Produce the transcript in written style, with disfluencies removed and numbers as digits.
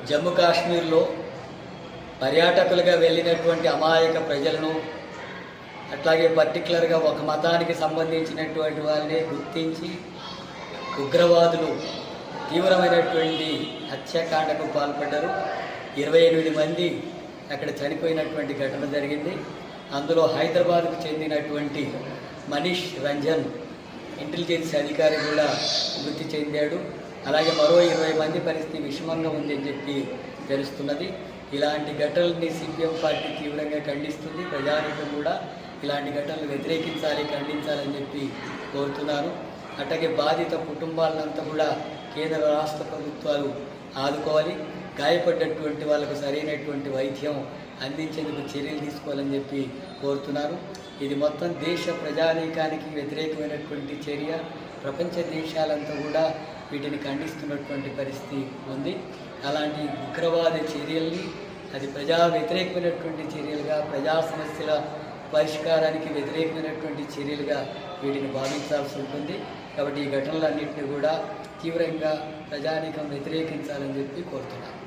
జమ్మూ కాశ్మీర్లో పర్యాటకులుగా వెళ్ళినటువంటి అమాయక ప్రజలను అట్లాగే పర్టికులర్గా ఒక మతానికి సంబంధించినటువంటి వారిని గుర్తించి ఉగ్రవాదులు తీవ్రమైనటువంటి హత్యాకాండకు పాల్పడ్డారు. 28 మంది అక్కడ చనిపోయినటువంటి ఘటన జరిగింది. అందులో హైదరాబాద్కు చెందినటువంటి మనీష్ రంజన్ ఇంటెలిజెన్స్ అధికారి కూడా మృతి చెందాడు. అలాగే మరో 20 మంది పరిస్థితి విషమంగా ఉందని చెప్పి తెలుస్తున్నది. ఇలాంటి ఘటనల్ని సిపిఎం పార్టీ తీవ్రంగా ఖండిస్తుంది. ప్రజానీకం కూడా ఇలాంటి ఘటనలు వ్యతిరేకించాలి, ఖండించాలని చెప్పి కోరుతున్నారు. అట్లాగే బాధిత కుటుంబాలంతా కూడా కేంద్ర రాష్ట్ర ప్రభుత్వాలు ఆదుకోవాలి. గాయపడ్డటువంటి వాళ్ళకు సరైనటువంటి వైద్యం అందించేందుకు చర్యలు తీసుకోవాలని చెప్పి కోరుతున్నారు. ఇది మొత్తం దేశ ప్రజానీకానికి వ్యతిరేకమైనటువంటి చర్య. ప్రపంచ దేశాలంతా కూడా వీటిని ఖండిస్తున్నటువంటి పరిస్థితి ఉంది. అలాంటి ఉగ్రవాద చర్యల్ని అది ప్రజా వ్యతిరేకమైనటువంటి చర్యలుగా, ప్రజా సమస్యల పరిష్కారానికి వ్యతిరేకమైనటువంటి చర్యలుగా వీటిని భావించాల్సి ఉంటుంది. కాబట్టి ఈ ఘటనలన్నింటినీ కూడా తీవ్రంగా ప్రజానీకం వ్యతిరేకించాలని చెప్పి కోరుతున్నాను.